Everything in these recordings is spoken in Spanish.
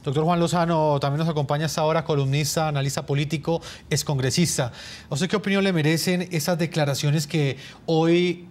Doctor Juan Lozano también nos acompaña hasta ahora, columnista, analista político, excongresista. ¿A usted qué opinión le merecen esas declaraciones que hoy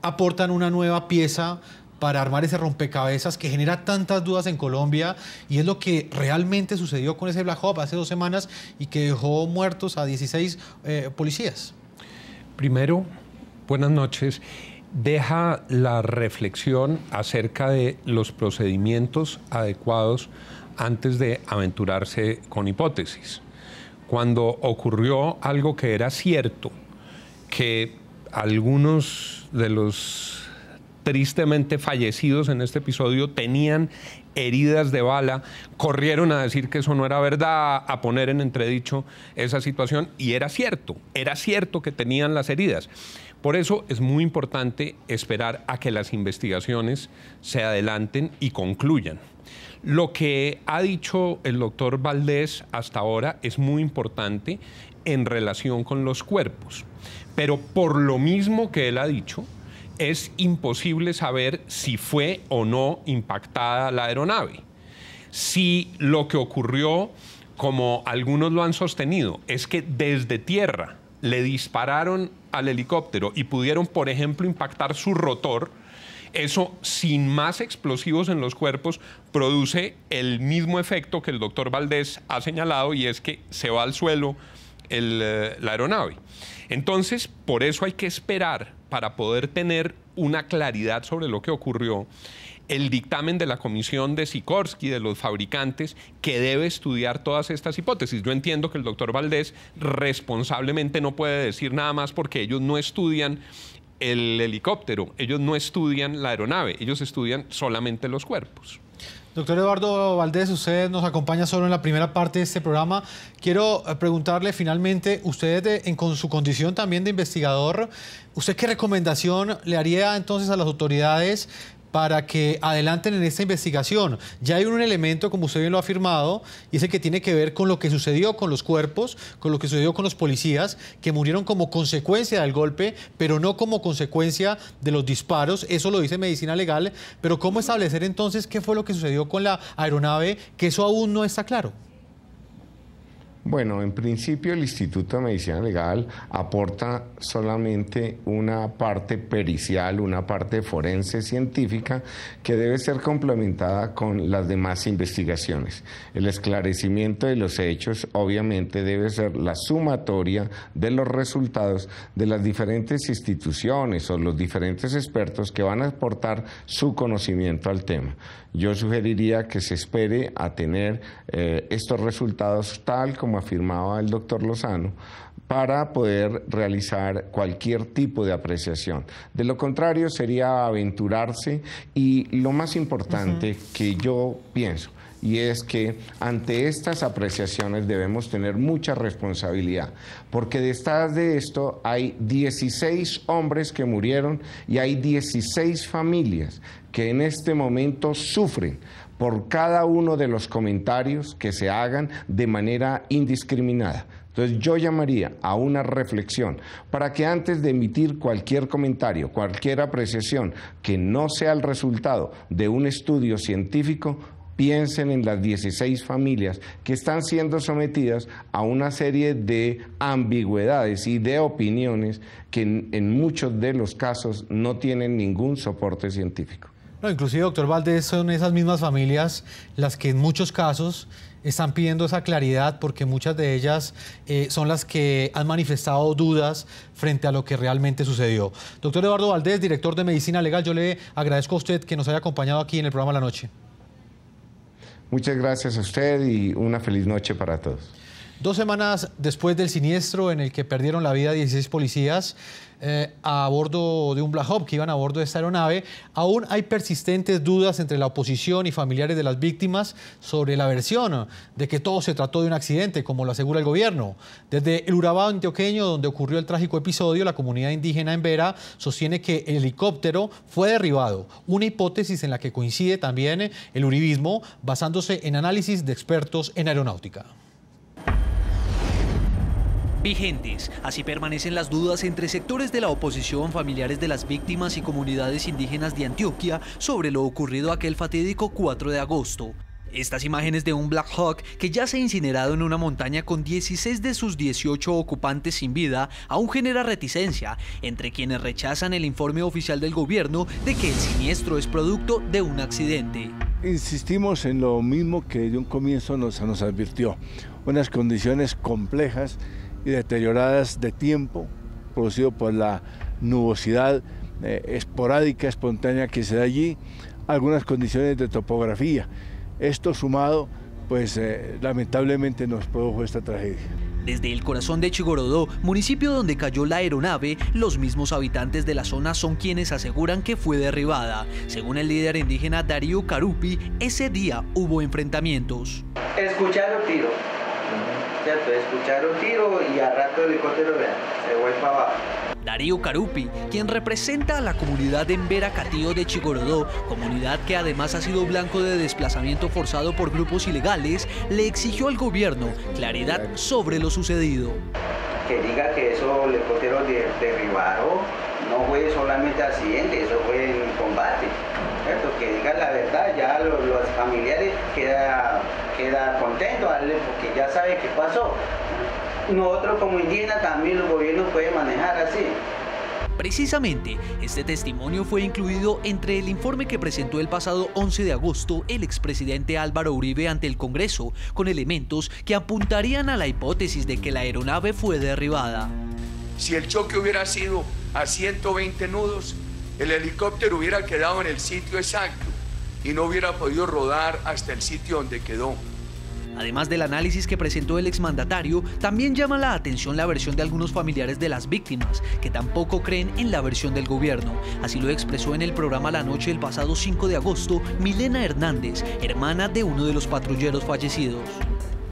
aportan una nueva pieza para armar ese rompecabezas que genera tantas dudas en Colombia, y es lo que realmente sucedió con ese Black Hawk hace 2 semanas y que dejó muertos a 16 policías? Primero, buenas noches. Deja la reflexión acerca de los procedimientos adecuados antes de aventurarse con hipótesis. Cuando ocurrió algo que era cierto, que algunos de los tristemente fallecidos en este episodio tenían heridas de bala, corrieron a decir que eso no era verdad, a poner en entredicho esa situación, y era cierto que tenían las heridas. Por eso es muy importante esperar a que las investigaciones se adelanten y concluyan. Lo que ha dicho el doctor Valdés hasta ahora es muy importante en relación con los cuerpos, pero por lo mismo que él ha dicho, es imposible saber si fue o no impactada la aeronave. Si lo que ocurrió, como algunos lo han sostenido, es que desde tierra le dispararon al helicóptero y pudieron, por ejemplo, impactar su rotor, eso, sin más explosivos en los cuerpos, produce el mismo efecto que el doctor Valdés ha señalado, y es que se va al suelo la aeronave. Entonces, por eso hay que esperar, para poder tener una claridad sobre lo que ocurrió, el dictamen de la comisión de Sikorsky, de los fabricantes, que debe estudiar todas estas hipótesis. Yo entiendo que el doctor Valdés responsablemente no puede decir nada más, porque ellos no estudian el helicóptero, ellos no estudian la aeronave, ellos estudian solamente los cuerpos. Doctor Eduardo Valdés, usted nos acompaña solo en la primera parte de este programa. Quiero preguntarle finalmente, usted con su condición también de investigador, ¿usted qué recomendación le haría entonces a las autoridades para que adelanten en esta investigación? Ya hay un elemento, como usted bien lo ha afirmado, y es el que tiene que ver con lo que sucedió con los cuerpos, con lo que sucedió con los policías, que murieron como consecuencia del golpe, pero no como consecuencia de los disparos. Eso lo dice Medicina Legal. Pero ¿cómo establecer entonces qué fue lo que sucedió con la aeronave? Que eso aún no está claro. Bueno, en principio el Instituto de Medicina Legal aporta solamente una parte pericial, una parte forense científica que debe ser complementada con las demás investigaciones. El esclarecimiento de los hechos obviamente debe ser la sumatoria de los resultados de las diferentes instituciones o los diferentes expertos que van a aportar su conocimiento al tema. Yo sugeriría que se espere a tener estos resultados tal como afirmaba el doctor Lozano, para poder realizar cualquier tipo de apreciación. De lo contrario sería aventurarse, y lo más importante que yo pienso, y es que ante estas apreciaciones debemos tener mucha responsabilidad, porque detrás de esto hay 16 hombres que murieron y hay 16 familias que en este momento sufren por cada uno de los comentarios que se hagan de manera indiscriminada. Entonces yo llamaría a una reflexión para que antes de emitir cualquier comentario, cualquier apreciación que no sea el resultado de un estudio científico, piensen en las 16 familias que están siendo sometidas a una serie de ambigüedades y de opiniones que en muchos de los casos no tienen ningún soporte científico. No, inclusive, doctor Valdés, son esas mismas familias las que en muchos casos están pidiendo esa claridad, porque muchas de ellas son las que han manifestado dudas frente a lo que realmente sucedió. Doctor Eduardo Valdés, director de Medicina Legal, yo le agradezco a usted que nos haya acompañado aquí en el programa La Noche. Muchas gracias a usted y una feliz noche para todos. 2 semanas después del siniestro en el que perdieron la vida 16 policías a bordo de un Black Hawk, que iban a bordo de esta aeronave, aún hay persistentes dudas entre la oposición y familiares de las víctimas sobre la versión de que todo se trató de un accidente, como lo asegura el gobierno. Desde el Urabá antioqueño, donde ocurrió el trágico episodio, la comunidad indígena en Vera sostiene que el helicóptero fue derribado, una hipótesis en la que coincide también el uribismo, basándose en análisis de expertos en aeronáutica. Vigentes, así permanecen las dudas entre sectores de la oposición, familiares de las víctimas y comunidades indígenas de Antioquia sobre lo ocurrido aquel fatídico 4 de agosto. Estas imágenes de un Black Hawk que ya se ha incinerado en una montaña con 16 de sus 18 ocupantes sin vida aún genera reticencia entre quienes rechazan el informe oficial del gobierno de que el siniestro es producto de un accidente. Insistimos en lo mismo que de un comienzo nos advirtió, unas condiciones complejas y deterioradas de tiempo, producido por la nubosidad esporádica, espontánea que se da allí, algunas condiciones de topografía. Esto sumado, pues lamentablemente nos produjo esta tragedia. Desde el corazón de Chigorodó, municipio donde cayó la aeronave, los mismos habitantes de la zona son quienes aseguran que fue derribada. Según el líder indígena Darío Carupi, ese día hubo enfrentamientos. Escucharon tiro, ¿cierto? Escucharon tiro y al rato el helicóptero se fue para abajo. Darío Carupi, quien representa a la comunidad en Veracatío de Chigorodó, comunidad que además ha sido blanco de desplazamiento forzado por grupos ilegales, le exigió al gobierno claridad sobre lo sucedido. Que diga que eso el helicóptero derribaron, no fue solamente accidente, eso fue en combate, ¿cierto? Que diga la verdad, ya los familiares queda contento porque ya sabe qué pasó. Nosotros como indígenas también el gobierno puede manejar así. Precisamente, este testimonio fue incluido entre el informe que presentó el pasado 11 de agosto el expresidente Álvaro Uribe ante el Congreso, con elementos que apuntarían a la hipótesis de que la aeronave fue derribada. Si el choque hubiera sido a 120 nudos, el helicóptero hubiera quedado en el sitio exacto y no hubiera podido rodar hasta el sitio donde quedó. Además del análisis que presentó el exmandatario, también llama la atención la versión de algunos familiares de las víctimas, que tampoco creen en la versión del gobierno. Así lo expresó en el programa La Noche el pasado 5 de agosto Milena Hernández, hermana de uno de los patrulleros fallecidos.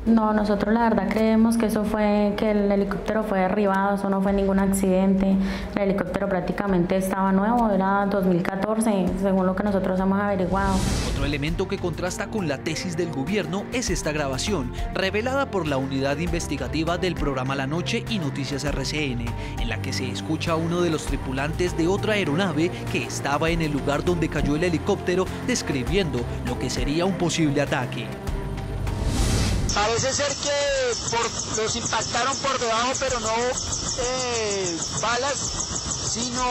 No, nosotros la verdad creemos que que el helicóptero fue derribado, eso no fue ningún accidente. El helicóptero prácticamente estaba nuevo, era 2014, según lo que nosotros hemos averiguado. Otro elemento que contrasta con la tesis del gobierno es esta grabación, revelada por la unidad investigativa del programa La Noche y Noticias RCN, en la que se escucha a uno de los tripulantes de otra aeronave que estaba en el lugar donde cayó el helicóptero, describiendo lo que sería un posible ataque. Parece ser que los impactaron por debajo, pero no balas, sino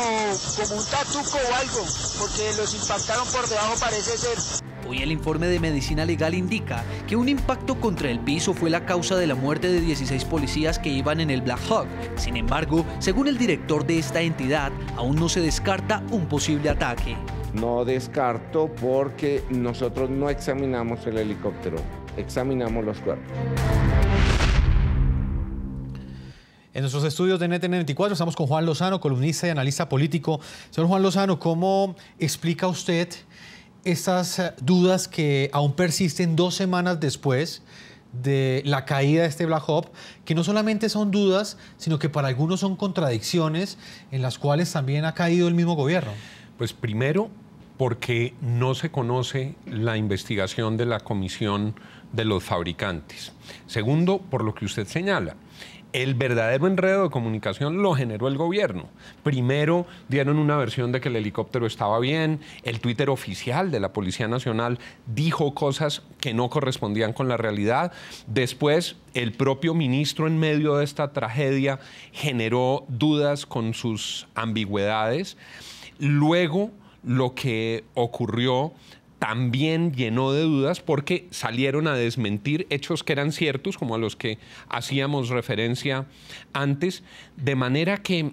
como un tatuco o algo, porque los impactaron por debajo parece ser. Hoy el informe de medicina legal indica que un impacto contra el piso fue la causa de la muerte de 16 policías que iban en el Black Hawk. Sin embargo, según el director de esta entidad, aún no se descarta un posible ataque. No descarto porque nosotros no examinamos el helicóptero, examinamos los cuerpos. En nuestros estudios de NTN 24 estamos con Juan Lozano, columnista y analista político. Señor Juan Lozano, ¿cómo explica usted estas dudas que aún persisten 2 semanas después de la caída de este Black Hawk, que no solamente son dudas, sino que para algunos son contradicciones en las cuales también ha caído el mismo gobierno? Pues primero, porque no se conoce la investigación de la Comisión de los Fabricantes. Segundo, por lo que usted señala, el verdadero enredo de comunicación lo generó el gobierno. Primero dieron una versión de que el helicóptero estaba bien, el Twitter oficial de la Policía Nacional dijo cosas que no correspondían con la realidad. Después, el propio ministro en medio de esta tragedia generó dudas con sus ambigüedades. Luego, lo que ocurrió también llenó de dudas porque salieron a desmentir hechos que eran ciertos, como a los que hacíamos referencia antes, de manera que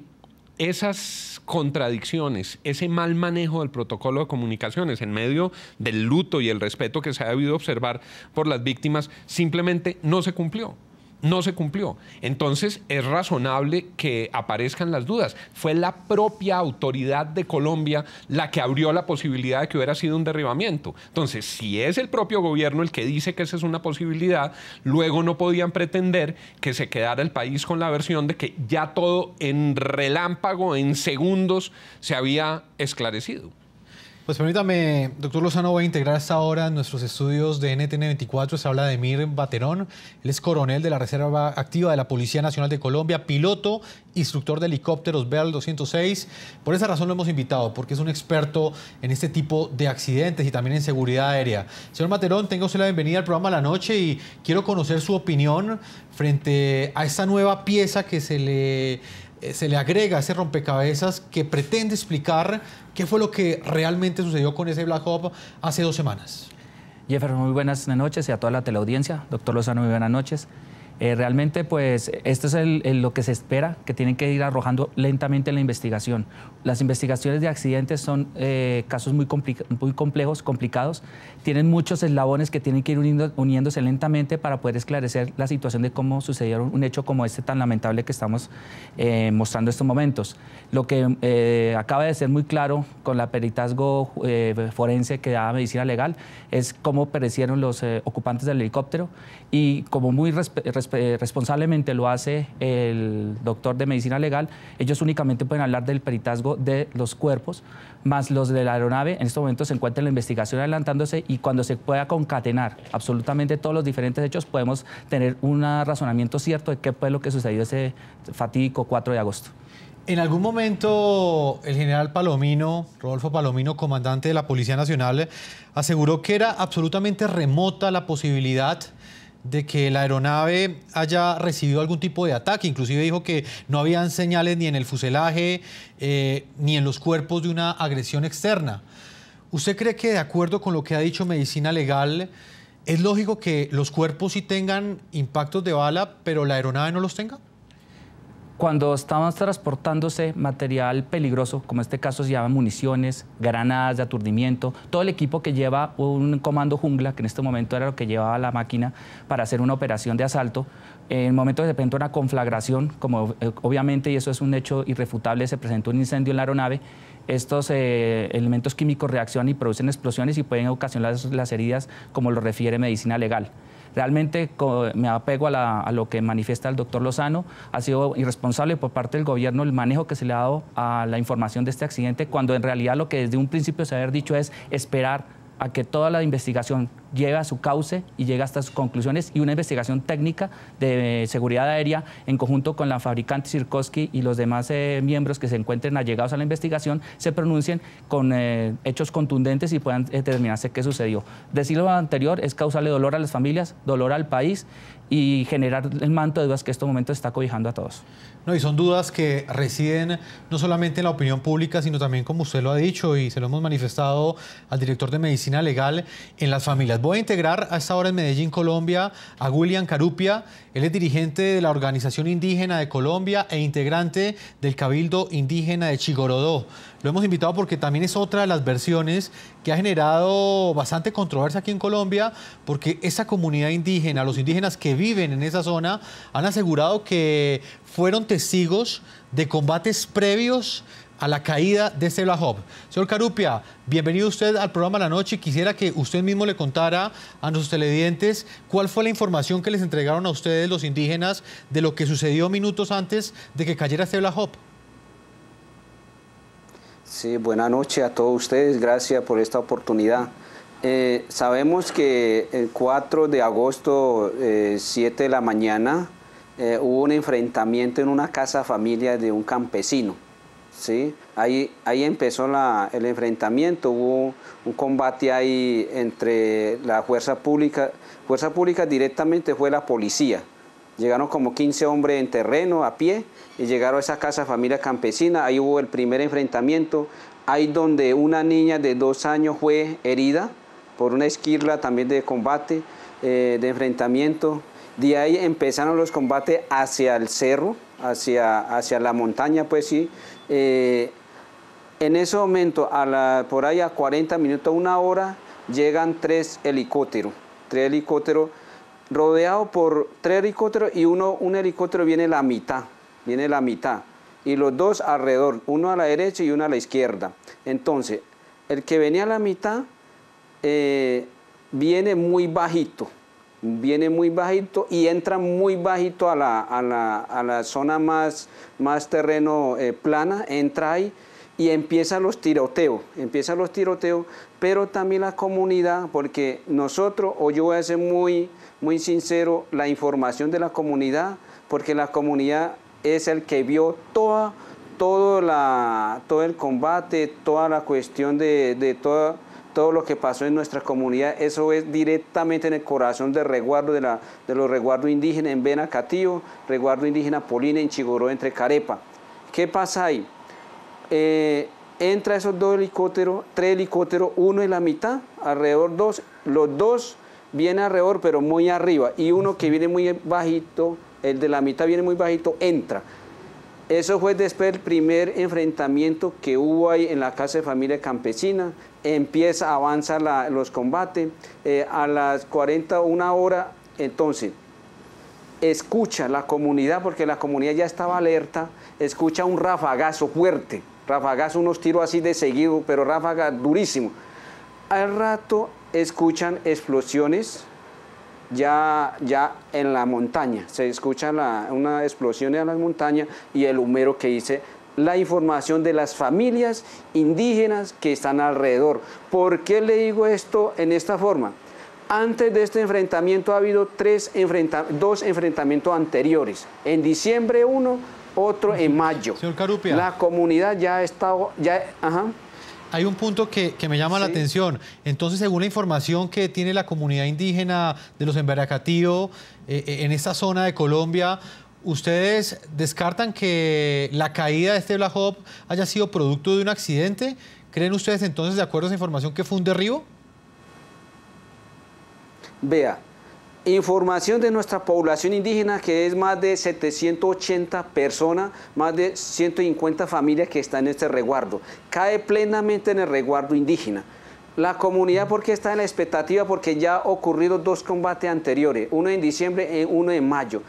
esas contradicciones, ese mal manejo del protocolo de comunicaciones en medio del luto y el respeto que se ha debido observar por las víctimas, simplemente no se cumplió. No se cumplió. Entonces es razonable que aparezcan las dudas. Fue la propia autoridad de Colombia la que abrió la posibilidad de que hubiera sido un derribamiento. Entonces, si es el propio gobierno el que dice que esa es una posibilidad, luego no podían pretender que se quedara el país con la versión de que ya todo en relámpago, en segundos, se había esclarecido. Pues permítame, doctor Lozano, voy a integrar hasta ahora en nuestros estudios de NTN 24. Se habla de Emir Baterón. Él es coronel de la Reserva Activa de la Policía Nacional de Colombia, piloto, instructor de helicópteros Bell 206. Por esa razón lo hemos invitado, porque es un experto en este tipo de accidentes y también en seguridad aérea. Señor Baterón, tenga usted la bienvenida al programa La Noche y quiero conocer su opinión frente a esta nueva pieza que se le agrega a ese rompecabezas que pretende explicar qué fue lo que realmente sucedió con ese Black Hawk hace 2 semanas. Jefferson, muy buenas noches y a toda la teleaudiencia. Doctor Lozano, muy buenas noches. Realmente, pues, esto es lo que se espera, que tienen que ir arrojando lentamente en la investigación. Las investigaciones de accidentes son casos muy complejos, complicados. Tienen muchos eslabones que tienen que ir uniéndose lentamente para poder esclarecer la situación de cómo sucedió un hecho como este tan lamentable que estamos mostrando en estos momentos. Lo que acaba de ser muy claro con la peritazgo forense que da Medicina Legal es cómo perecieron los ocupantes del helicóptero y como muy responsablemente lo hace el doctor de Medicina Legal, ellos únicamente pueden hablar del peritazgo de los cuerpos, más los de la aeronave. En estos momentos se encuentra la investigación adelantándose y cuando se pueda concatenar absolutamente todos los diferentes hechos, podemos tener un razonamiento cierto de qué fue lo que sucedió ese fatídico 4 de agosto. En algún momento el general Palomino, Rodolfo Palomino, comandante de la Policía Nacional, aseguró que era absolutamente remota la posibilidad de que la aeronave haya recibido algún tipo de ataque. Inclusive dijo que no habían señales ni en el fuselaje ni en los cuerpos de una agresión externa. ¿Usted cree que, de acuerdo con lo que ha dicho Medicina Legal, es lógico que los cuerpos sí tengan impactos de bala, pero la aeronave no los tenga? Cuando estamos transportándose material peligroso, como en este caso se llaman municiones, granadas de aturdimiento, todo el equipo que lleva un comando jungla, que en este momento era lo que llevaba la máquina para hacer una operación de asalto, en el momento que se presentó una conflagración, como obviamente, y eso es un hecho irrefutable, se presentó un incendio en la aeronave, estos elementos químicos reaccionan y producen explosiones y pueden ocasionar las heridas, como lo refiere Medicina Legal. Realmente me apego a lo que manifiesta el doctor Lozano. Ha sido irresponsable por parte del gobierno el manejo que se le ha dado a la información de este accidente, cuando en realidad lo que desde un principio se ha dicho es esperar a que toda la investigación llegue a su cauce y llegue hasta sus conclusiones, y una investigación técnica de seguridad aérea en conjunto con la fabricante Sikorsky y los demás miembros que se encuentren allegados a la investigación se pronuncien con hechos contundentes y puedan determinarse qué sucedió. Decir lo anterior es causarle dolor a las familias, dolor al país y generar el manto de dudas que en estos momentos está cobijando a todos. No, y son dudas que residen no solamente en la opinión pública, sino también, como usted lo ha dicho y se lo hemos manifestado al director de Medicina Legal, en las familias. Voy a integrar a esta hora en Medellín, Colombia, a William Carupia. Él es dirigente de la Organización Indígena de Colombia e integrante del Cabildo Indígena de Chigorodó. Lo hemos invitado porque también es otra de las versiones que ha generado bastante controversia aquí en Colombia, porque esa comunidad indígena, los indígenas que viven en esa zona, han asegurado que fueron testigos de combates previos a la caída de este Black Hawk. Señor Carupia, bienvenido usted al programa La Noche. Quisiera que usted mismo le contara a nuestros televidentes cuál fue la información que les entregaron a ustedes los indígenas de lo que sucedió minutos antes de que cayera este Black Hawk. Sí, buenas noches a todos ustedes, gracias por esta oportunidad. Sabemos que el 4 de agosto, 7 de la mañana, hubo un enfrentamiento en una casa familia de un campesino. ¿Sí? Ahí empezó el enfrentamiento, hubo un combate ahí entre la fuerza pública directamente fue la policía. Llegaron como 15 hombres en terreno, a pie, y llegaron a esa casa familia campesina. Ahí hubo el primer enfrentamiento, ahí donde una niña de 2 años fue herida por una esquirla también de combate, de enfrentamiento. De ahí empezaron los combates hacia el cerro, hacia la montaña, pues sí. En ese momento, por ahí a 40 minutos, 1 hora, llegan 3 helicópteros. 3 helicópteros rodeados por 3 helicópteros y un helicóptero viene la mitad. Y los 2 alrededor, uno a la derecha y uno a la izquierda. Entonces, el que venía a la mitad viene muy bajito y entra muy bajito a la zona más terreno plana, entra ahí y empiezan los tiroteos, pero también la comunidad, porque nosotros, o yo voy a ser muy sincero, la información de la comunidad, porque la comunidad es el que vio todo el combate, toda la cuestión de todo lo que pasó en nuestra comunidad. Eso es directamente en el corazón del resguardo, de los resguardos indígenas en Benacatío, resguardo indígena Polina, en Chigoró, entre Carepa. ¿Qué pasa ahí? Entra esos 2 helicópteros, 3 helicópteros, uno en la mitad, alrededor 2, los 2 vienen alrededor pero muy arriba, y uno que viene muy bajito, el de la mitad viene muy bajito, entra. Eso fue después del primer enfrentamiento que hubo ahí en la Casa de Familia Campesina. Avanza los combates, a las 41 horas, entonces, escucha la comunidad, porque la comunidad ya estaba alerta, escucha un rafagazo fuerte, unos tiros así de seguido, pero ráfaga durísimo. Al rato escuchan explosiones, ya en la montaña, se escucha una explosión en las montañas y el humero que dice la información de las familias indígenas que están alrededor. ¿Por qué le digo esto en esta forma? Antes de este enfrentamiento ha habido 2 enfrentamientos anteriores, en diciembre uno, otro en mayo. Señor Carupia, la comunidad ya ha estado... Hay un punto que me llama la atención. Entonces, según la información que tiene la comunidad indígena de los Emberacatío, en esta zona de Colombia, ¿ustedes descartan que la caída de este Black Hawk haya sido producto de un accidente? ¿Creen ustedes entonces, de acuerdo a esa información, que fue un derribo? Vea, información de nuestra población indígena, que es más de 780 personas, más de 150 familias que están en este resguardo. Cae plenamente en el resguardo indígena. La comunidad, ¿por qué está en la expectativa? Porque ya han ocurrido 2 combates anteriores, uno en diciembre y uno en mayo.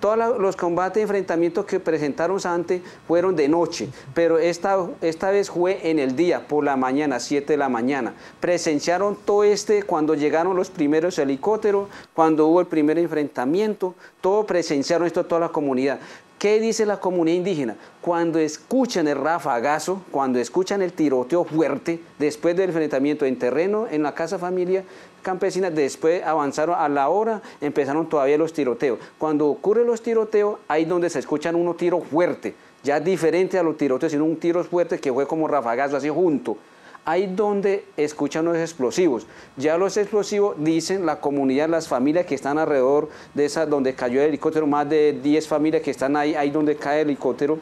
Todos los combates y enfrentamientos que presentaron antes fueron de noche, pero esta vez fue en el día, por la mañana, 7 de la mañana. Presenciaron todo cuando llegaron los primeros helicópteros, cuando hubo el primer enfrentamiento, todo presenciaron esto toda la comunidad. ¿Qué dice la comunidad indígena? Cuando escuchan el rafagazo, cuando escuchan el tiroteo fuerte, después del enfrentamiento en terreno, en la Casa Familia Campesina, después avanzaron a la hora, empezaron todavía los tiroteos. Cuando ocurren los tiroteos, ahí donde se escuchan unos tiros fuertes, ya diferente a los tiroteos, sino un tiro fuerte que fue como rafagazo así junto. Ahí donde escuchan los explosivos. Ya los explosivos, dicen la comunidad, las familias que están alrededor de esa donde cayó el helicóptero, más de 10 familias que están ahí donde cae el helicóptero.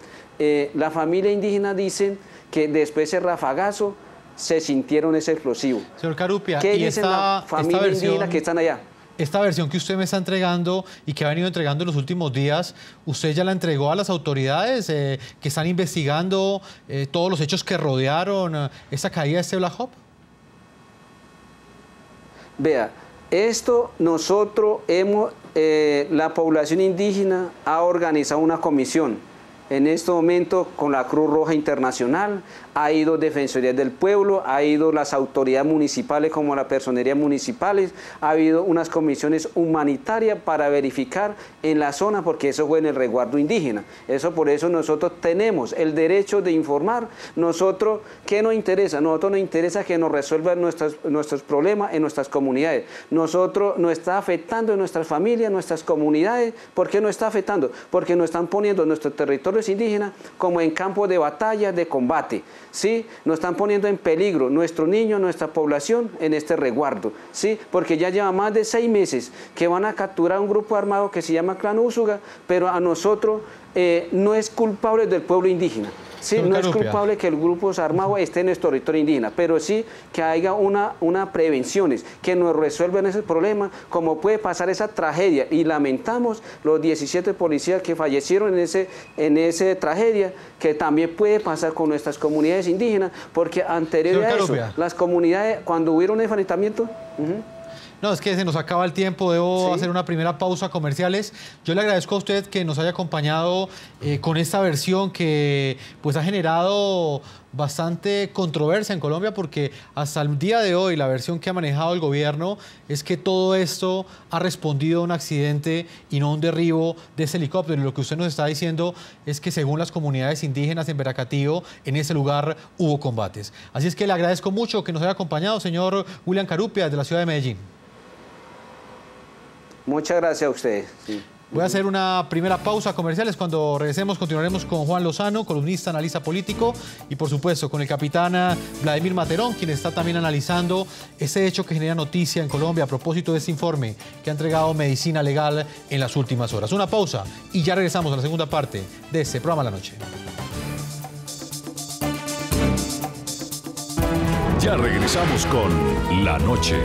La familia indígena dicen que después de ese rafagazo se sintieron ese explosivo. Señor Carupia, ¿qué dicen la familia indígena que están allá? Esta versión que usted me está entregando y que ha venido entregando en los últimos días, ¿usted ya la entregó a las autoridades que están investigando todos los hechos que rodearon esa caída de este Black Hawk? Vea, esto nosotros la población indígena ha organizado una comisión. En este momento con la Cruz Roja Internacional, ha ido Defensoría del Pueblo, ha ido las autoridades municipales como la personería municipales, ha habido unas comisiones humanitarias para verificar en la zona, porque eso fue en el resguardo indígena. Por eso nosotros tenemos el derecho de informar. Nosotros, ¿qué nos interesa? Nosotros nos interesa que nos resuelvan nuestros problemas en nuestras comunidades. Nosotros nos está afectando en nuestras familias, nuestras comunidades. ¿Por qué nos está afectando? Porque nos están poniendo nuestros territorios indígenas como en campo de batalla, de combate. ¿Sí? Nos están poniendo en peligro nuestros niños, nuestra población en este resguardo, ¿sí? Porque ya lleva más de 6 meses que van a capturar un grupo armado que se llama Clan Úsuga, pero a nosotros no es culpable del pueblo indígena. Sí, no es culpable que el grupo armado esté en nuestro territorio indígena, pero sí que haya una prevenciones, que nos resuelvan ese problema, como puede pasar esa tragedia. Y lamentamos los 17 policías que fallecieron en esa tragedia, que también puede pasar con nuestras comunidades indígenas, porque anterior a eso, las comunidades, cuando hubiera un enfrentamiento... No, es que se nos acaba el tiempo, debo hacer una primera pausa comerciales. Yo le agradezco a usted que nos haya acompañado con esta versión que pues ha generado bastante controversia en Colombia porque hasta el día de hoy la versión que ha manejado el gobierno es que todo esto ha respondido a un accidente y no a un derribo de ese helicóptero. Y lo que usted nos está diciendo es que según las comunidades indígenas en Veracatío, en ese lugar hubo combates. Así es que le agradezco mucho que nos haya acompañado, señor William Carupia, de la ciudad de Medellín. Muchas gracias a ustedes. Sí. Voy a hacer una primera pausa comerciales. Cuando regresemos continuaremos con Juan Lozano, columnista, analista político, y por supuesto con el capitán Vladimir Materón, quien está también analizando ese hecho que genera noticia en Colombia a propósito de ese informe que ha entregado Medicina Legal en las últimas horas. Una pausa y ya regresamos a la segunda parte de este programa La Noche. Ya regresamos con La Noche.